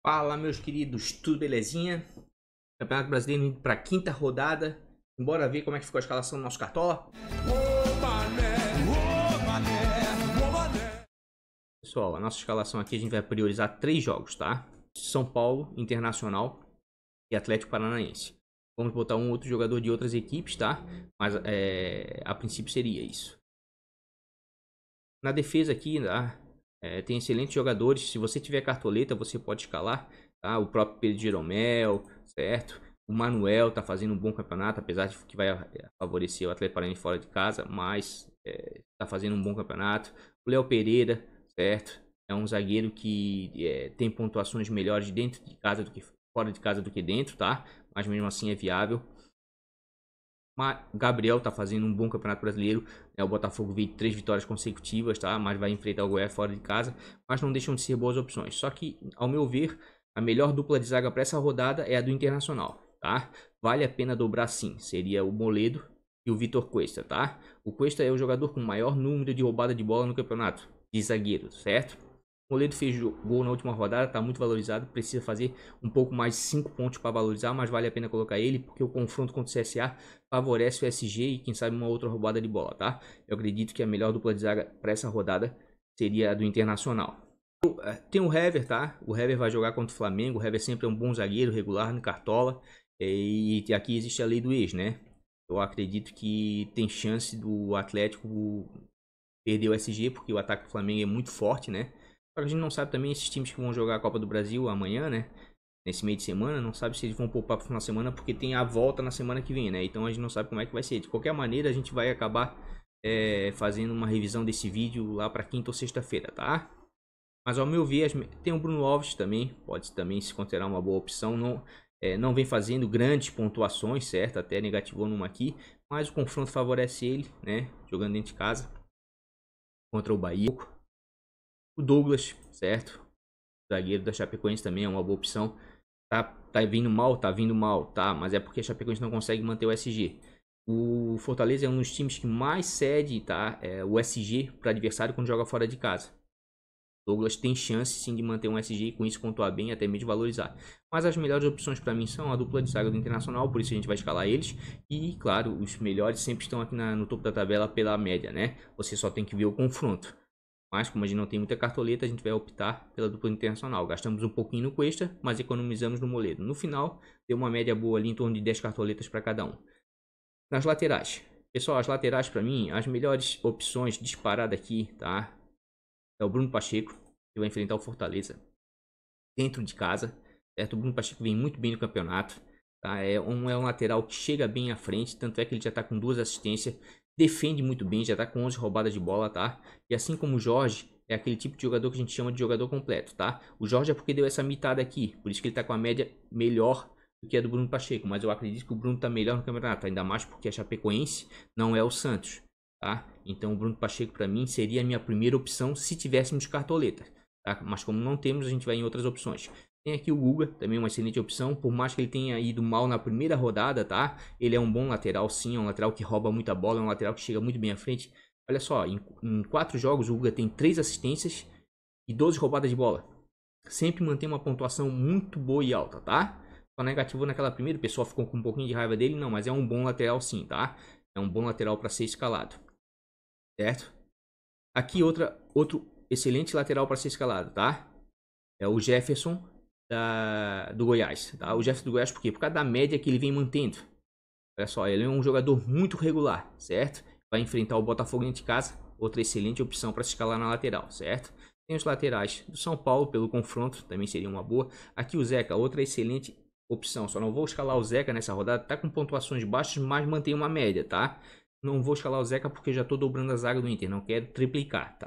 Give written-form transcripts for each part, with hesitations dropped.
Fala, meus queridos, tudo belezinha? Campeonato Brasileiro indo para a quinta rodada. Bora ver como é que ficou a escalação do nosso Cartola. Pessoal, a nossa escalação aqui a gente vai priorizar 3 jogos, tá? São Paulo, Internacional e Atlético Paranaense. Vamos botar um outro jogador de outras equipes, tá? Mas a princípio seria isso. Na defesa aqui, tá? Tem excelentes jogadores. Se você tiver cartoleta, você pode escalar, tá? O próprio Pedro Jeromel, certo? O Manuel tá fazendo um bom campeonato, apesar de que vai favorecer o Atlético Paranaense fora de casa, mas tá fazendo um bom campeonato. O Léo Pereira, certo? É um zagueiro que tem pontuações melhores dentro de casa do que fora de casa do que dentro, tá? Mas mesmo assim é viável. O Gabriel tá fazendo um bom campeonato brasileiro. O Botafogo veio 3 vitórias consecutivas, tá? Mas vai enfrentar o Goiás fora de casa. Mas não deixam de ser boas opções. Só que, ao meu ver, a melhor dupla de zaga para essa rodada é a do Internacional, tá? Vale a pena dobrar sim. Seria o Moledo e o Vitor Cuesta, tá? O Cuesta é o jogador com maior número de roubada de bola no campeonato de zagueiro, certo? O Moledo fez gol na última rodada, está muito valorizado, precisa fazer um pouco mais de 5 pontos para valorizar, mas vale a pena colocar ele, porque o confronto contra o CSA favorece o SG e quem sabe uma outra roubada de bola, tá? Eu acredito que a melhor dupla de zaga para essa rodada seria a do Internacional. Tem o Hever, tá? O Hever vai jogar contra o Flamengo, o Hever sempre é um bom zagueiro, regular no Cartola, e aqui existe a lei do ex, né? Eu acredito que tem chance do Atlético perder o SG, porque o ataque do Flamengo é muito forte, né? Só que a gente não sabe também esses times que vão jogar a Copa do Brasil amanhã, né? Nesse meio de semana, não sabe se eles vão poupar pro final de semana, porque tem a volta na semana que vem, né? Então a gente não sabe como é que vai ser. De qualquer maneira, a gente vai acabar fazendo uma revisão desse vídeo lá para quinta ou sexta-feira, tá? Mas ao meu ver, tem o Bruno Alves também, pode também se considerar uma boa opção. Não vem fazendo grandes pontuações, certo? Até negativou numa aqui, mas o confronto favorece ele, né? Jogando dentro de casa contra o Bahia. O Douglas, certo? O zagueiro da Chapecoense também é uma boa opção. Tá vindo mal, tá? Mas é porque a Chapecoense não consegue manter o SG. O Fortaleza é um dos times que mais cede, tá? O SG para adversário quando joga fora de casa. Douglas tem chance sim de manter um SG e com isso pontuar bem, até mesmo valorizar. Mas as melhores opções para mim são a dupla de zaga do Internacional, por isso a gente vai escalar eles. E claro, os melhores sempre estão aqui no topo da tabela pela média, né? Você só tem que ver o confronto. Mas como a gente não tem muita cartoleta, a gente vai optar pela dupla Internacional. Gastamos um pouquinho no Cuesta, mas economizamos no Moledo. No final, deu uma média boa ali em torno de 10 cartoletas para cada um. Nas laterais. Pessoal, as laterais para mim, as melhores opções disparadas aqui, tá? É o Bruno Pacheco, que vai enfrentar o Fortaleza dentro de casa, certo? O Bruno Pacheco vem muito bem no campeonato, tá? É um lateral que chega bem à frente, tanto é que ele já tá com 2 assistências, defende muito bem, já tá com 11 roubadas de bola, tá? E assim como o Jorge, é aquele tipo de jogador que a gente chama de jogador completo, tá? O Jorge é porque deu essa mitada aqui, por isso que ele tá com a média melhor do que a do Bruno Pacheco, mas eu acredito que o Bruno tá melhor no campeonato, ainda mais porque a Chapecoense não é o Santos, tá? Então o Bruno Pacheco para mim seria a minha primeira opção se tivéssemos cartoleta, tá? Mas como não temos, a gente vai em outras opções. Tem aqui o Guga, também uma excelente opção, por mais que ele tenha ido mal na primeira rodada, tá? Ele é um bom lateral sim, é um lateral que rouba muita bola, é um lateral que chega muito bem à frente. Olha só, em 4 jogos o Guga tem 3 assistências e 12 roubadas de bola. Sempre mantém uma pontuação muito boa e alta, tá? Só negativou naquela primeira, o pessoal ficou com um pouquinho de raiva dele, não, mas é um bom lateral sim, tá? É um bom lateral para ser escalado, certo? Aqui outro excelente lateral para ser escalado, tá? É o Jefferson do Goiás, tá? O Jefferson do Goiás por quê? Por causa da média que ele vem mantendo. Olha só, ele é um jogador muito regular, certo? Vai enfrentar o Botafogo dentro de casa, outra excelente opção para se escalar na lateral, certo? Tem os laterais do São Paulo pelo confronto, também seria uma boa. Aqui o Zeca, outra excelente opção. Só não vou escalar o Zeca nessa rodada, tá com pontuações baixas, mas mantém uma média, tá? Não vou escalar o Zeca porque já estou dobrando a zaga do Inter, não quero triplicar, tá?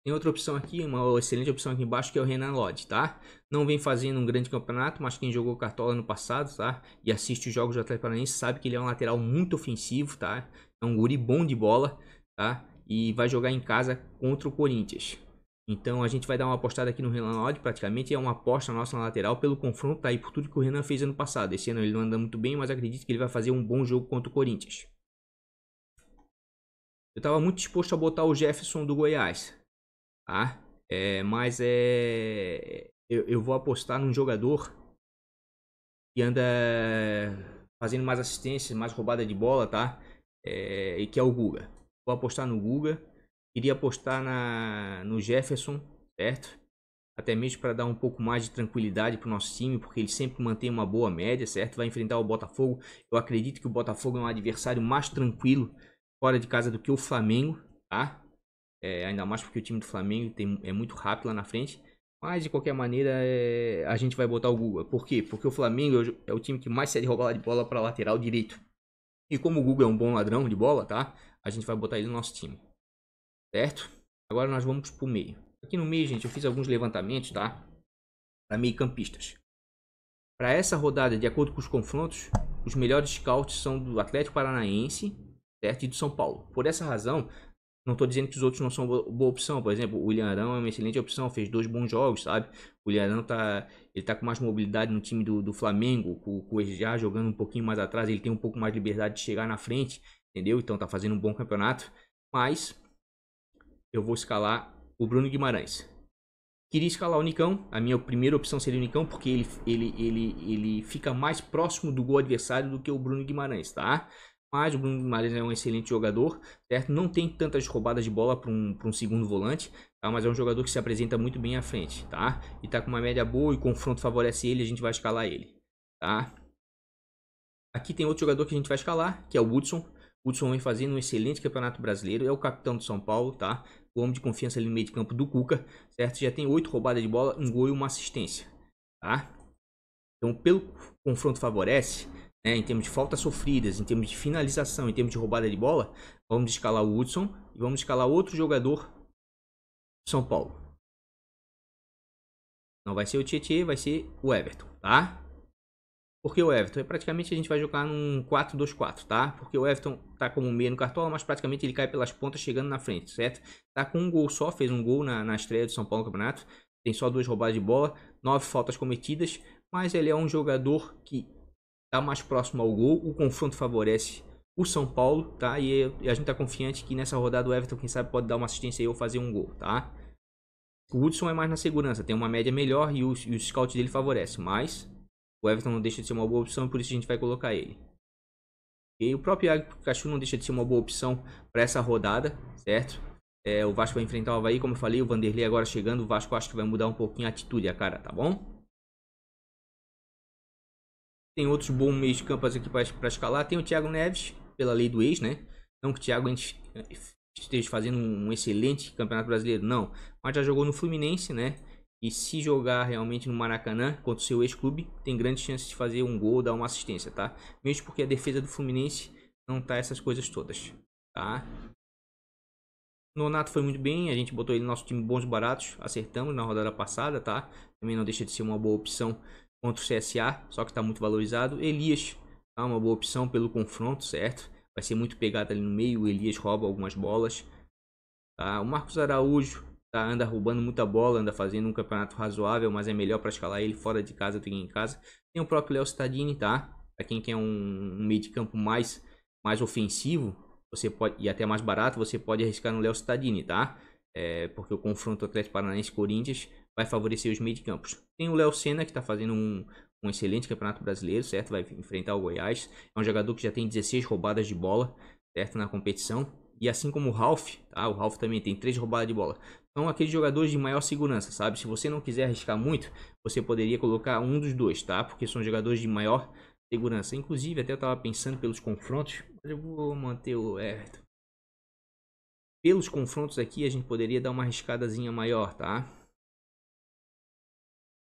Tem outra opção aqui, uma excelente opção aqui embaixo, que é o Renan Lodge, tá? Não vem fazendo um grande campeonato, mas quem jogou Cartola no passado, tá? E assiste os jogos do Atlético Paranaense sabe que ele é um lateral muito ofensivo, tá? É um guri bom de bola, tá? E vai jogar em casa contra o Corinthians. Então a gente vai dar uma apostada aqui no Renan Lodge, praticamente é uma aposta nossa na lateral pelo confronto, tá? E por tudo que o Renan fez ano passado. Esse ano ele não anda muito bem, mas acredito que ele vai fazer um bom jogo contra o Corinthians. Eu estava muito disposto a botar o Jefferson do Goiás, tá? eu vou apostar num jogador que anda fazendo mais assistências, mais roubada de bola, tá? E que é o Guga. Vou apostar no Guga. Queria apostar no Jefferson, certo? Até mesmo para dar um pouco mais de tranquilidade para o nosso time, porque ele sempre mantém uma boa média, certo? Vai enfrentar o Botafogo. Eu acredito que o Botafogo é um adversário mais tranquilo fora de casa do que o Flamengo, tá? Ainda mais porque o time do Flamengo é muito rápido lá na frente. Mas de qualquer maneira, a gente vai botar o Guga. Por quê? Porque o Flamengo é o time que mais cede roubada de bola para lateral direito. E como o Guga é um bom ladrão de bola, tá? A gente vai botar ele no nosso time, certo? Agora nós vamos pro meio. Aqui no meio, gente, eu fiz alguns levantamentos, tá? Para meio-campistas. Para essa rodada, de acordo com os confrontos, os melhores scouts são do Atlético Paranaense, certo? E do São Paulo. Por essa razão, não estou dizendo que os outros não são boa opção. Por exemplo, o William Arão é uma excelente opção, fez 2 bons jogos, sabe? O William Arão tá com mais mobilidade no time do Flamengo, com o Ejá jogando um pouquinho mais atrás, ele tem um pouco mais de liberdade de chegar na frente, entendeu? Então tá fazendo um bom campeonato. Mas eu vou escalar o Bruno Guimarães. Queria escalar o Nicão, a minha primeira opção seria o Nicão, porque ele fica mais próximo do gol adversário do que o Bruno Guimarães, tá? Mas o Bruno Guimarães é um excelente jogador, certo? Não tem tantas roubadas de bola para um segundo volante, tá? Mas é um jogador que se apresenta muito bem à frente, tá? E tá com uma média boa e o confronto favorece ele, a gente vai escalar ele, tá? Aqui tem outro jogador que a gente vai escalar, que é o Hudson. O Hudson vem fazendo um excelente campeonato brasileiro, é o capitão do São Paulo, tá? O homem de confiança ali no meio de campo do Cuca, certo? Já tem 8 roubadas de bola, um gol e uma assistência, tá? Então, pelo confronto favorece, né, em termos de faltas sofridas, em termos de finalização, em termos de roubada de bola, vamos escalar o Hudson e vamos escalar outro jogador do São Paulo. Não vai ser o Tietê, vai ser o Everton, tá? Porque o Everton, praticamente a gente vai jogar num 4-2-4, tá? Porque o Everton tá como meia no cartola, mas praticamente ele cai pelas pontas chegando na frente, certo? Tá com um gol só, fez um gol na estreia do São Paulo no campeonato. Tem só 2 roubadas de bola, 9 faltas cometidas, mas ele é um jogador que tá mais próximo ao gol. O confronto favorece o São Paulo, tá? E a gente tá confiante que nessa rodada o Everton, quem sabe, pode dar uma assistência aí ou fazer um gol, tá? O Hudson é mais na segurança, tem uma média melhor e o scout dele favorece, mas o Everton não deixa de ser uma boa opção, por isso a gente vai colocar ele. E o próprio Iago Pikachu não deixa de ser uma boa opção para essa rodada, certo? O Vasco vai enfrentar o Avaí, como eu falei, o Vanderlei agora chegando, o Vasco acho que vai mudar um pouquinho a atitude, a cara, tá bom? Tem outros bons meios de campo aqui para escalar. Tem o Thiago Neves, pela lei do ex, né? Não que o Thiago esteja fazendo um excelente campeonato brasileiro, não. Mas já jogou no Fluminense, né? E se jogar realmente no Maracanã contra o seu ex-clube, tem grandes chances de fazer um gol ou dar uma assistência, tá? Mesmo porque a defesa do Fluminense não tá essas coisas todas, tá? Nonato foi muito bem, a gente botou ele no nosso time bons baratos, acertamos na rodada passada, tá? Também não deixa de ser uma boa opção contra o CSA, só que está muito valorizado. Elias, tá? Uma boa opção pelo confronto, certo? Vai ser muito pegado ali no meio, o Elias rouba algumas bolas, tá? O Marcos Araújo, tá? Anda roubando muita bola, anda fazendo um campeonato razoável, mas é melhor para escalar ele fora de casa do que em casa. Tem o próprio Léo Cittadini, tá? Para quem quer um meio de campo mais ofensivo, você pode, e até mais barato, você pode arriscar no Léo Cittadini, tá? Porque o confronto Atlético Paranaense Corinthians vai favorecer os meio de campos. Tem o Léo Senna, que está fazendo um excelente campeonato brasileiro, certo? Vai enfrentar o Goiás. É um jogador que já tem 16 roubadas de bola, certo? Na competição. E assim como o Ralf, tá? O Ralf também tem 3 roubadas de bola. São aqueles jogadores de maior segurança, sabe? Se você não quiser arriscar muito, você poderia colocar um dos dois, tá? Porque são jogadores de maior segurança. Inclusive, até eu estava pensando pelos confrontos, mas eu vou manter o Everton. Pelos confrontos aqui, a gente poderia dar uma arriscadazinha maior, tá?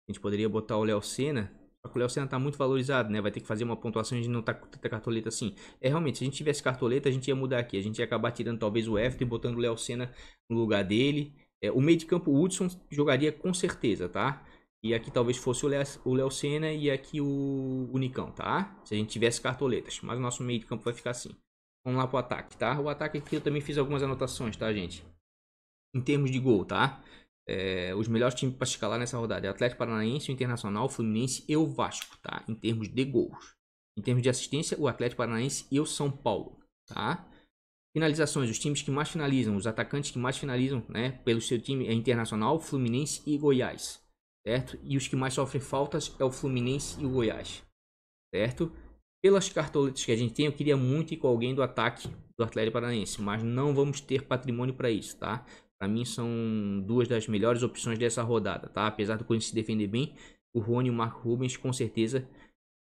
A gente poderia botar o Léo Senna. Só que o Léo Senna tá muito valorizado, né? Vai ter que fazer uma pontuação e a gente não tá com tanta cartoleta assim. Realmente, se a gente tivesse cartoleta, a gente ia mudar aqui. A gente ia acabar tirando talvez o Everton e botando o Léo Senna no lugar dele. O meio de campo, o Hudson jogaria com certeza, tá? E aqui talvez fosse o Léo Senna e aqui o Nicão, tá? Se a gente tivesse cartoletas. Mas o nosso meio de campo vai ficar assim. Vamos lá pro ataque, tá? O ataque aqui eu também fiz algumas anotações, tá, gente? Em termos de gol, tá? Os melhores times para escalar nessa rodada é o Atlético Paranaense, o Internacional, o Fluminense e o Vasco, tá? Em termos de gols. Em termos de assistência, o Atlético Paranaense e o São Paulo, tá? Finalizações, os times que mais finalizam, os atacantes que mais finalizam, né? Pelo seu time é Internacional, Fluminense e Goiás. certo? E os que mais sofrem faltas é o Fluminense e o Goiás, certo? Pelas cartoletas que a gente tem, eu queria muito ir com alguém do ataque do Atlético Paranaense, mas não vamos ter patrimônio para isso, tá? Para mim são duas das melhores opções dessa rodada, tá? Apesar do Corinthians se defender bem, o Rony e o Marco Rubens, com certeza,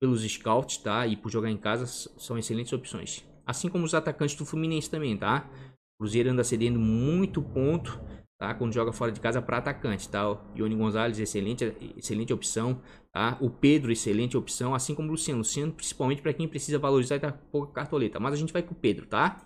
pelos scouts, tá? E por jogar em casa, são excelentes opções. Assim como os atacantes do Fluminense também, tá? O Cruzeiro anda cedendo muito ponto, tá? Quando joga fora de casa para atacante, tá? O Ione Gonzalez, excelente opção, tá? O Pedro, excelente opção, assim como o Luciano. Luciano, principalmente para quem precisa valorizar e tá com pouca cartoleta. Mas a gente vai com o Pedro, tá?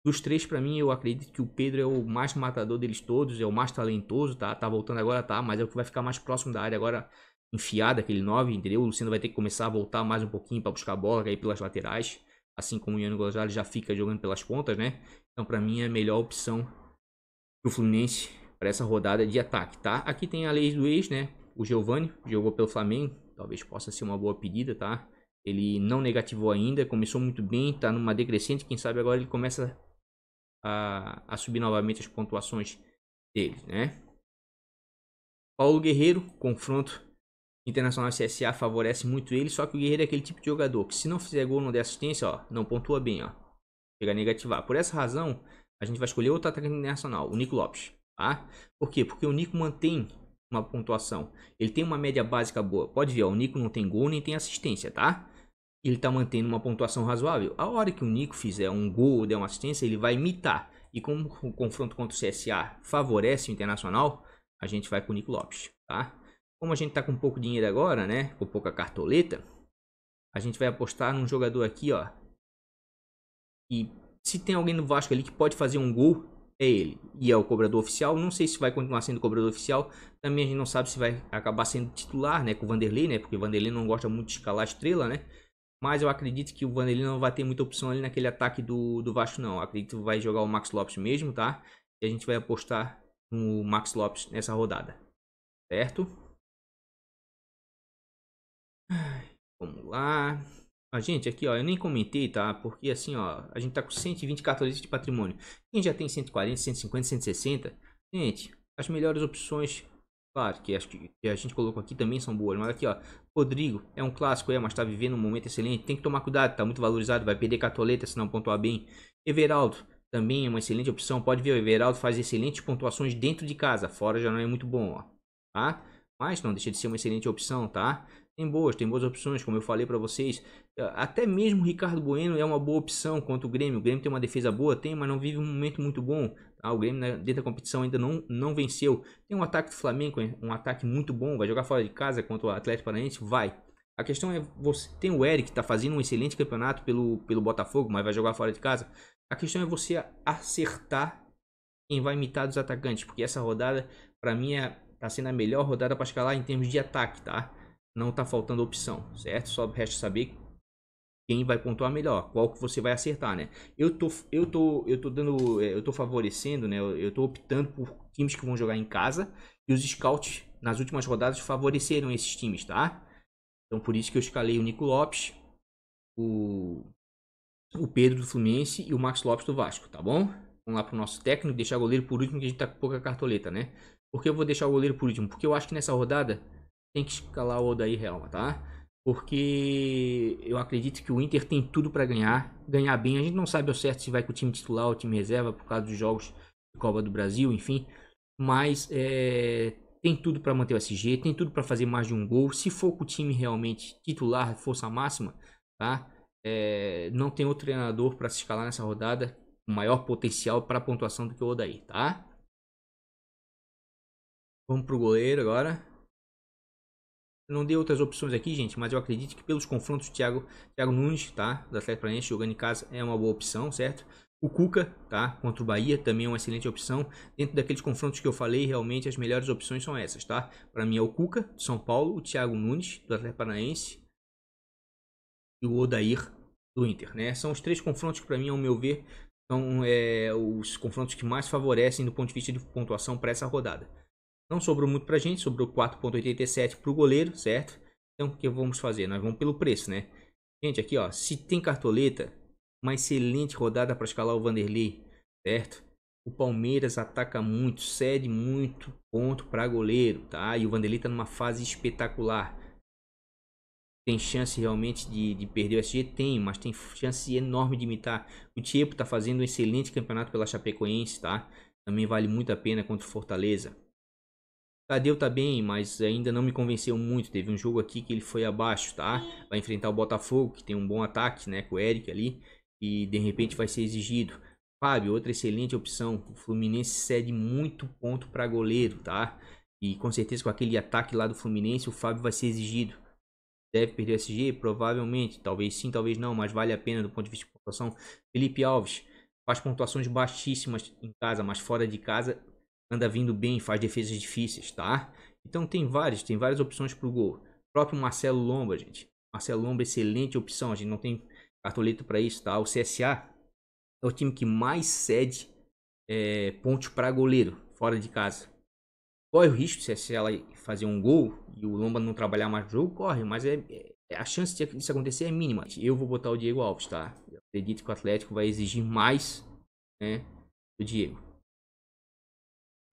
Dos três, para mim, eu acredito que o Pedro é o mais matador deles todos, é o mais talentoso, tá? Tá voltando agora, tá? Mas é o que vai ficar mais próximo da área agora, enfiado, aquele 9, entendeu? O Luciano vai ter que começar a voltar mais um pouquinho para buscar a bola, cair pelas laterais. Assim como o Iano Gonzalez já fica jogando pelas pontas, né? Então, para mim, é a melhor opção pro Fluminense para essa rodada de ataque, tá? Aqui tem a lei do ex, né? O Giovani jogou pelo Flamengo, talvez possa ser uma boa pedida, tá? Ele não negativou ainda, começou muito bem, tá numa decrescente, quem sabe agora ele começa a subir novamente as pontuações dele, né? Paulo Guerreiro, confronto Internacional CSA favorece muito ele, só que o Guerreiro é aquele tipo de jogador que se não fizer gol, não der assistência, ó, não pontua bem, ó. Chega a negativar. Por essa razão, a gente vai escolher outro atacante internacional, o Nico Lopes, tá? Por quê? Porque o Nico mantém uma pontuação. Ele tem uma média básica boa. Pode ver, ó, o Nico não tem gol nem tem assistência, tá? Ele tá mantendo uma pontuação razoável. A hora que o Nico fizer um gol ou der uma assistência, ele vai imitar. E como o confronto contra o CSA favorece o Internacional, a gente vai com o Nico Lopes, tá? Como a gente tá com pouco dinheiro agora, né? Com pouca cartoleta, a gente vai apostar num jogador aqui, ó. E se tem alguém no Vasco ali que pode fazer um gol, é ele. E é o cobrador oficial. Não sei se vai continuar sendo cobrador oficial. Também a gente não sabe se vai acabar sendo titular, né? Com o Vanderlei, né? Porque o Vanderlei não gosta muito de escalar a estrela, né? Mas eu acredito que o Vanderlei não vai ter muita opção ali naquele ataque do Vasco, não. Eu acredito que vai jogar o Max Lopes mesmo, tá? E a gente vai apostar no Max Lopes nessa rodada. Certo? Vamos lá. A gente aqui, ó, eu nem comentei, tá? Porque assim, ó, a gente tá com 120 cartões de patrimônio. Quem já tem 140, 150, 160, gente, as melhores opções, claro, que a gente colocou aqui também são boas. Mas aqui, ó, Rodrigo, é um clássico, mas tá vivendo um momento excelente. Tem que tomar cuidado, tá muito valorizado, vai perder cartoleta se não pontuar bem. Everaldo, também é uma excelente opção. Pode ver, o Everaldo faz excelentes pontuações dentro de casa, fora já não é muito bom, ó, tá? Mas não deixa de ser uma excelente opção, tá? Tem boas opções, como eu falei para vocês. Até mesmo o Ricardo Bueno é uma boa opção contra o Grêmio. O Grêmio tem uma defesa boa, tem, mas não vive um momento muito bom. Tá? O Grêmio dentro da competição ainda não venceu. Tem um ataque do Flamengo, um ataque muito bom. Vai jogar fora de casa contra o Atlético Paranaense? Vai. A questão é, você tem o Eric que está fazendo um excelente campeonato pelo Botafogo, mas vai jogar fora de casa. A questão é você acertar quem vai imitar dos atacantes, porque essa rodada, para mim, tá sendo a melhor rodada para escalar em termos de ataque, tá? Não tá faltando opção, certo? Só resta saber quem vai pontuar melhor, qual que você vai acertar, né? Eu tô favorecendo, né? Eu tô optando por times que vão jogar em casa e os scouts nas últimas rodadas favoreceram esses times, tá? Então por isso que eu escalei o Nico Lopes, o Pedro do Fluminense e o Max Lopes do Vasco, tá bom? Vamos lá pro nosso técnico, deixar o goleiro por último, que a gente tá com pouca cartoleta, né? Por que eu vou deixar o goleiro por último? Porque eu acho que nessa rodada tem que escalar o Odair Helma, tá? Porque eu acredito que o Inter tem tudo para ganhar bem. A gente não sabe ao certo se vai com o time titular ou o time reserva por causa dos jogos de Copa do Brasil, enfim. Mas tem tudo para manter o SG, tem tudo para fazer mais de um gol. Se for com o time realmente titular, força máxima, tá? Não tem outro treinador para se escalar nessa rodada com maior potencial para pontuação do que o Odair, tá? Vamos pro goleiro agora. Não dei outras opções aqui, gente, mas eu acredito que pelos confrontos, o Thiago Nunes, tá? Do Atlético Paranaense jogando em casa é uma boa opção, certo? O Cuca, tá? Contra o Bahia também é uma excelente opção. Dentro daqueles confrontos que eu falei, realmente as melhores opções são essas, tá? Para mim é o Cuca, de São Paulo, o Thiago Nunes, do Atlético Paranaense e o Odair, do Inter, né? São os três confrontos que para mim, ao meu ver, são os confrontos que mais favorecem do ponto de vista de pontuação para essa rodada. Não sobrou muito pra gente, sobrou 4,87 pro goleiro, certo? Então o que vamos fazer? Nós vamos pelo preço, né? Gente, aqui ó, se tem cartoleta, uma excelente rodada para escalar o Vanderlei, certo? O Palmeiras ataca muito, cede muito ponto para goleiro, tá? E o Vanderlei tá numa fase espetacular. Tem chance realmente de perder o SG? Tem, mas tem chance enorme de imitar. O Tiepo tá fazendo um excelente campeonato pela Chapecoense, tá? Também vale muito a pena contra o Fortaleza. Tadeu tá bem, mas ainda não me convenceu muito. Teve um jogo aqui que ele foi abaixo, tá? Vai enfrentar o Botafogo, que tem um bom ataque, né? Com o Eric ali. E de repente vai ser exigido. Fábio, outra excelente opção. O Fluminense cede muito ponto para goleiro, tá? E com certeza com aquele ataque lá do Fluminense, o Fábio vai ser exigido. Deve perder o SG? Provavelmente. Talvez sim, talvez não, mas vale a pena do ponto de vista de pontuação. Felipe Alves faz pontuações baixíssimas em casa, mas fora de casa anda vindo bem, faz defesas difíceis, tá? Então tem várias opções pro gol. O próprio Marcelo Lomba, gente. Marcelo Lomba, excelente opção. A gente não tem cartoleta para isso, tá? O CSA é o time que mais cede pontos para goleiro, fora de casa. Corre o risco se ela fazer um gol e o Lomba não trabalhar mais no jogo, corre, mas a chance disso acontecer é mínima. Eu vou botar o Diego Alves, tá? Eu acredito que o Atlético vai exigir mais, né, do Diego.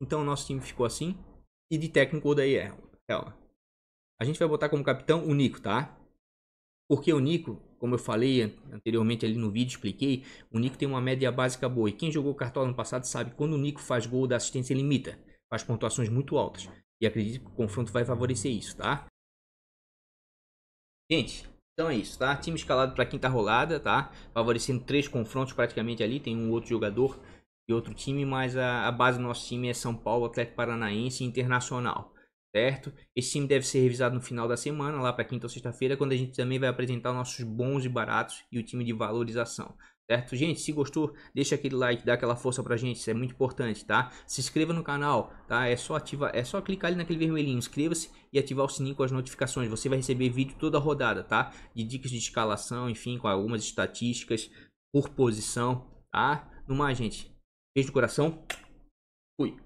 Então o nosso time ficou assim. E de técnico daí a gente vai botar como capitão o Nico, tá? Porque o Nico, como eu falei anteriormente ali no vídeo, expliquei, o Nico tem uma média básica boa. E quem jogou Cartola no passado sabe que quando o Nico faz gol da assistência, ele imita. Faz pontuações muito altas. E acredito que o confronto vai favorecer isso, tá? Gente, então é isso, tá? Time escalado para quinta rolada, tá? Favorecendo 3 confrontos praticamente ali. Tem um outro jogador e outro time, mas a base do nosso time é São Paulo, Atlético Paranaense e Internacional, certo? Esse time deve ser revisado no final da semana, lá para quinta ou sexta-feira, quando a gente também vai apresentar nossos bons e baratos e o time de valorização. Certo, gente? Se gostou, deixa aquele like, dá aquela força pra gente, isso é muito importante, tá? Se inscreva no canal, tá? É só clicar ali naquele vermelhinho, inscreva-se e ativar o sininho com as notificações. Você vai receber vídeo toda rodada, tá? De dicas de escalação, enfim, com algumas estatísticas por posição, tá? No mais, gente. Beijo no coração. Fui.